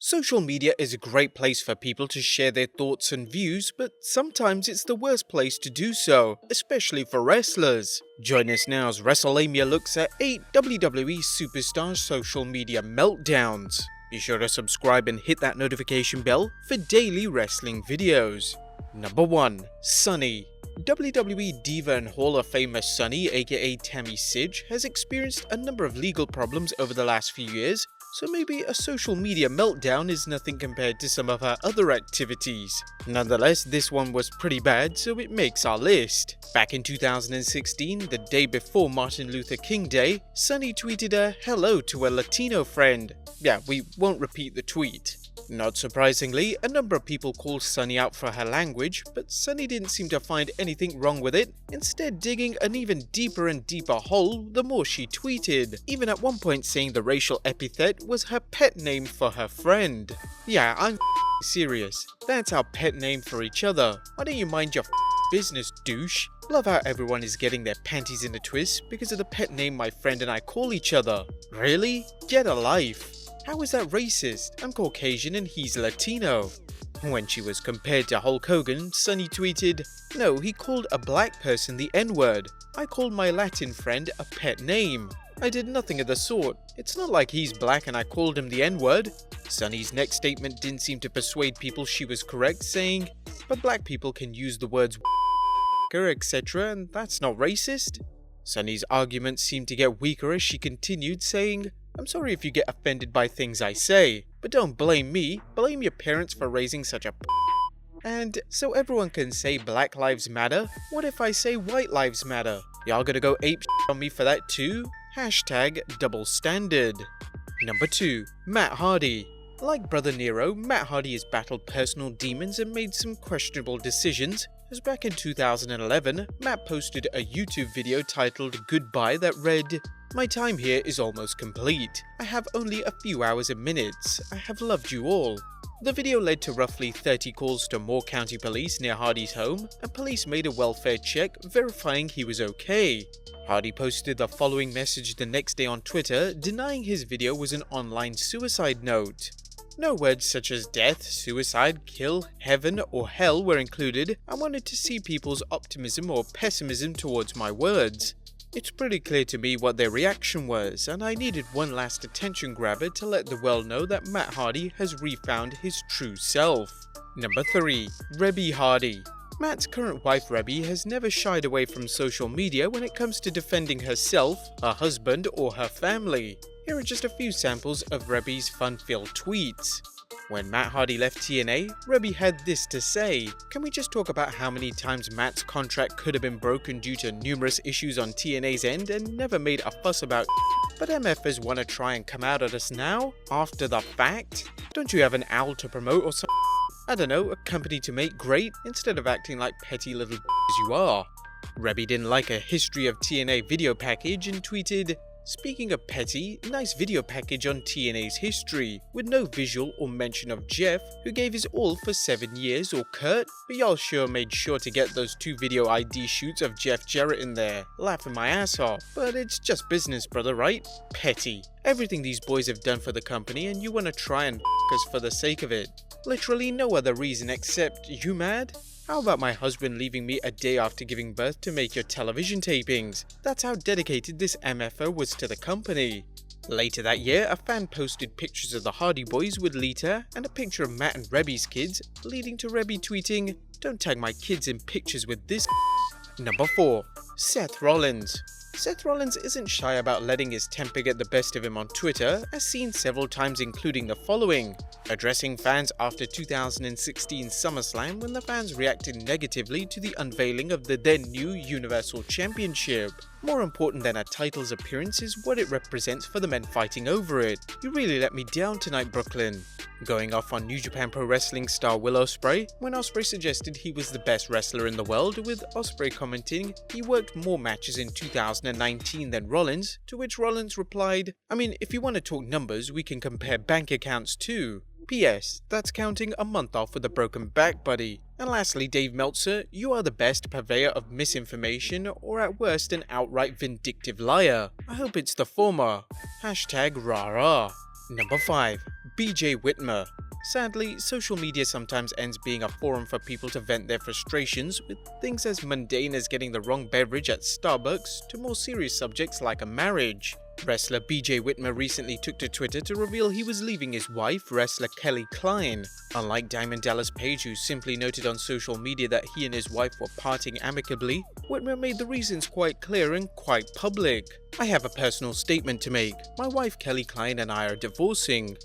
Social media is a great place for people to share their thoughts and views, but sometimes it's the worst place to do so, especially for wrestlers. Join us now as Wrestlelamia looks at 8 WWE superstars' social media meltdowns. Be sure to subscribe and hit that notification bell for daily wrestling videos. Number 1. Sunny. WWE diva and Hall of Famer Sunny, aka Tammy Sidge, has experienced a number of legal problems over the last few years, so maybe a social media meltdown is nothing compared to some of her other activities. Nonetheless, this one was pretty bad, so it makes our list. Back in 2016, the day before Martin Luther King Day, Sunny tweeted a hello to a Latino friend. Yeah, we won't repeat the tweet. Not surprisingly, a number of people called Sunny out for her language, but Sunny didn't seem to find anything wrong with it, instead digging an even deeper and deeper hole the more she tweeted, even at one point saying the racial epithet was her pet name for her friend. Yeah, I'm serious. That's our pet name for each other. Why don't you mind your business, douche? Love how everyone is getting their panties in a twist because of the pet name my friend and I call each other. Really? Get a life. How is that racist? I'm Caucasian and he's Latino. When she was compared to Hulk Hogan, Sunny tweeted, "No, he called a black person the N-word. I called my Latin friend a pet name. I did nothing of the sort. It's not like he's black and I called him the N-word." Sunny's next statement didn't seem to persuade people she was correct, saying, "But black people can use the words etc. and that's not racist." Sunny's argument seemed to get weaker as she continued, saying, "I'm sorry if you get offended by things I say, but don't blame me, blame your parents for raising such a And so everyone can say Black Lives Matter, what if I say White Lives Matter? Y'all gonna go ape on me for that too? Hashtag double standard." Number 2. Matt Hardy. Like Brother Nero, Matt Hardy has battled personal demons and made some questionable decisions, as back in 2011, Matt posted a YouTube video titled Goodbye that read, "My time here is almost complete. I have only a few hours and minutes. I have loved you all." The video led to roughly 30 calls to Moore County Police near Hardy's home, and police made a welfare check verifying he was okay. Hardy posted the following message the next day on Twitter, denying his video was an online suicide note. No words such as death, suicide, kill, heaven, or hell were included. I wanted to see people's optimism or pessimism towards my words. It's pretty clear to me what their reaction was, and I needed one last attention grabber to let the world know that Matt Hardy has refound his true self. Number 3. Rebby Hardy. Matt's current wife Rebby has never shied away from social media when it comes to defending herself, her husband, or her family. Here are just a few samples of Rebby's fun-filled tweets. When Matt Hardy left TNA, Rebby had this to say, "Can we just talk about how many times Matt's contract could have been broken due to numerous issues on TNA's end and never made a fuss about but MFers want to try and come out at us now, after the fact? Don't you have an owl to promote or something? I don't know, a company to make great, instead of acting like petty little you are." Rebby didn't like a history of TNA video package and tweeted, "Speaking of petty, nice video package on TNA's history, with no visual or mention of Jeff, who gave his all for 7 years, or Kurt, but y'all sure made sure to get those 2 video ID shoots of Jeff Jarrett in there, laughing my ass off, but it's just business, brother, right? Petty. Everything these boys have done for the company and you wanna try and us for the sake of it. Literally no other reason except, you mad? How about my husband leaving me a day after giving birth to make your television tapings? That's how dedicated this MFer was to the company." Later that year, a fan posted pictures of the Hardy Boys with Lita and a picture of Matt and Rebby's kids, leading to Rebby tweeting, "Don't tag my kids in pictures with this." Number 4. Seth Rollins. Seth Rollins isn't shy about letting his temper get the best of him on Twitter, as seen several times, including the following: addressing fans after 2016 SummerSlam when the fans reacted negatively to the unveiling of the then new Universal Championship. More important than a title's appearance is what it represents for the men fighting over it. "You really let me down tonight, Brooklyn." Going off on New Japan Pro Wrestling star Will Ospreay when Ospreay suggested he was the best wrestler in the world, with Ospreay commenting he worked more matches in 2019 than Rollins, to which Rollins replied, "I mean, if you want to talk numbers, we can compare bank accounts too. P.S. That's counting a month off with a broken back, buddy." And lastly, Dave Meltzer, "You are the best purveyor of misinformation, or at worst an outright vindictive liar. I hope it's the former. Hashtag rah rah." Number 5. BJ Whitmer. Sadly, social media sometimes ends being a forum for people to vent their frustrations, with things as mundane as getting the wrong beverage at Starbucks to more serious subjects like a marriage. Wrestler BJ Whitmer recently took to Twitter to reveal he was leaving his wife, wrestler Kelly Klein. Unlike Diamond Dallas Page, who simply noted on social media that he and his wife were parting amicably, Whitmer made the reasons quite clear and quite public. "I have a personal statement to make. My wife Kelly Klein and I are divorcing.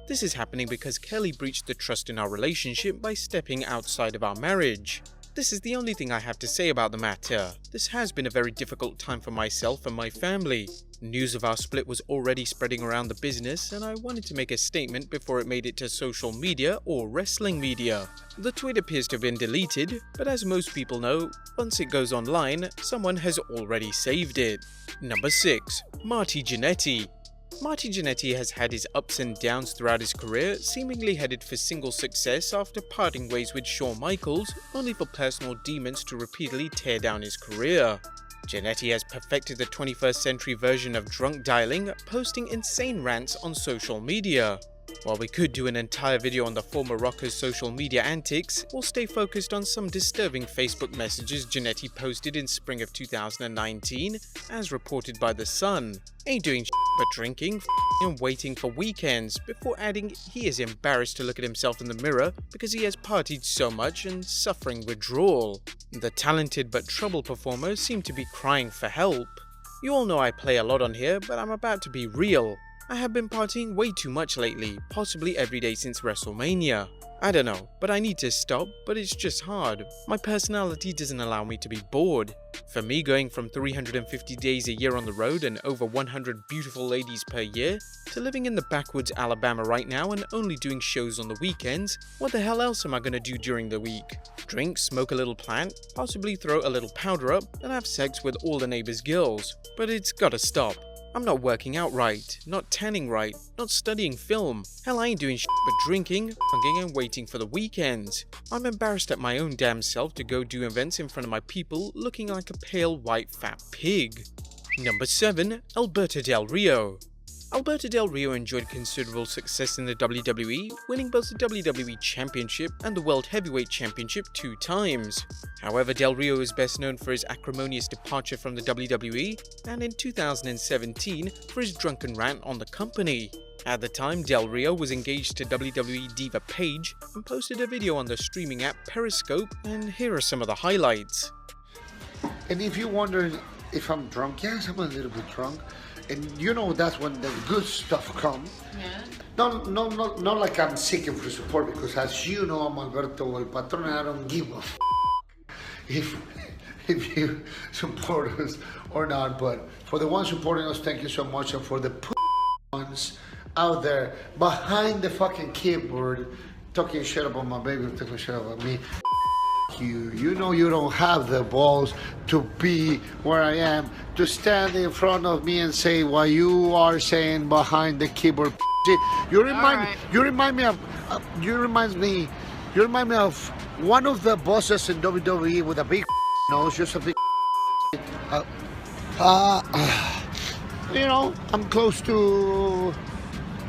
This is happening because Kelly breached the trust in our relationship by stepping outside of our marriage. This is the only thing I have to say about the matter. This has been a very difficult time for myself and my family. News of our split was already spreading around the business, and I wanted to make a statement before it made it to social media or wrestling media." The tweet appears to have been deleted, but as most people know, once it goes online, someone has already saved it. Number 6. Marty Jannetty. Marty Jannetty has had his ups and downs throughout his career, seemingly headed for single success after parting ways with Shawn Michaels, only for personal demons to repeatedly tear down his career. Jannetty has perfected the 21st century version of drunk dialing, posting insane rants on social media. While we could do an entire video on the former rocker's social media antics, we'll stay focused on some disturbing Facebook messages Jannetty posted in spring of 2019, as reported by The Sun. Ain't doing but drinking, and waiting for weekends, before adding he is embarrassed to look at himself in the mirror because he has partied so much and suffering withdrawal. The talented but troubled performer seemed to be crying for help. "You all know I play a lot on here, but I'm about to be real. I have been partying way too much lately, possibly every day since Wrestlemania. I don't know, but I need to stop, but it's just hard. My personality doesn't allow me to be bored. For me, going from 350 days a year on the road and over 100 beautiful ladies per year, to living in the backwoods Alabama right now and only doing shows on the weekends, what the hell else am I gonna do during the week? Drink, smoke a little plant, possibly throw a little powder up, and have sex with all the neighbors' girls. But it's gotta stop. I'm not working out right, not tanning right, not studying film. Hell, I ain't doing but drinking, funking, and waiting for the weekends. I'm embarrassed at my own damn self to go do events in front of my people looking like a pale white fat pig." Number 7. Alberto Del Rio. Alberto Del Rio enjoyed considerable success in the WWE, winning both the WWE Championship and the World Heavyweight Championship 2 times. However, Del Rio is best known for his acrimonious departure from the WWE, and in 2017 for his drunken rant on the company. At the time, Del Rio was engaged to WWE diva Paige and posted a video on the streaming app Periscope, and here are some of the highlights. And if you're wondering if I'm drunk, yes, I'm a little bit drunk. And you know that's when the good stuff comes. Yeah. Not like I'm seeking for support, because as you know, I'm Alberto El Patron and I don't give a if you support us or not. But for the ones supporting us, thank you so much. And for the ones out there behind the fucking keyboard talking shit about my baby, talking shit about me, you know you don't have the balls to be where I am, to stand in front of me and say what you are saying behind the keyboard. You remind me of one of the bosses in WWE with a big nose, just a big you know, I'm close to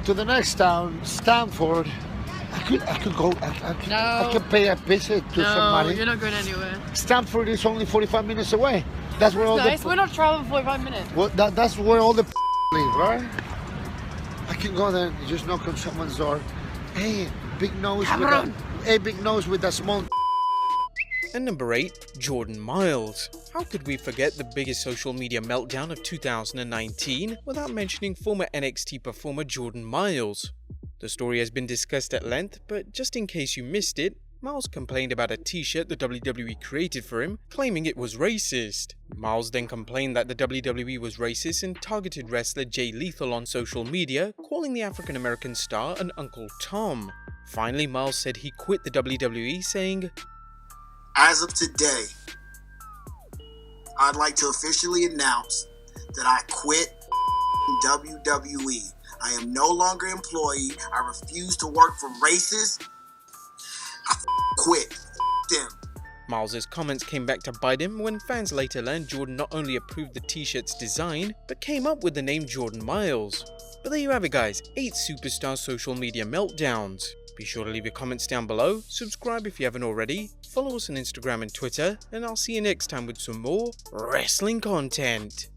the next town, Stanford. I could go. I could pay a visit to somebody. No, you're not going anywhere. Stanford is only 45 minutes away. That's where all nice. We're not traveling 45 minutes. Well, that's where all the live, right? I can go there and just knock on someone's door. Hey, big nose. Big nose with a small. And number 8, Jordan Myles. How could we forget the biggest social media meltdown of 2019 without mentioning former NXT performer Jordan Myles? The story has been discussed at length, but just in case you missed it, Myles complained about a t-shirt the WWE created for him, claiming it was racist. Myles then complained that the WWE was racist and targeted wrestler Jay Lethal on social media, calling the African-American star an Uncle Tom. Finally, Myles said he quit the WWE, saying, "As of today, I'd like to officially announce that I quit WWE. I am no longer employee. I refuse to work for racists. I quit. Them." Myles' comments came back to bite him when fans later learned Jordan not only approved the t-shirt's design, but came up with the name Jordan Myles. But there you have it guys, 8 superstar social media meltdowns. Be sure to leave your comments down below, subscribe if you haven't already, follow us on Instagram and Twitter, and I'll see you next time with some more wrestling content.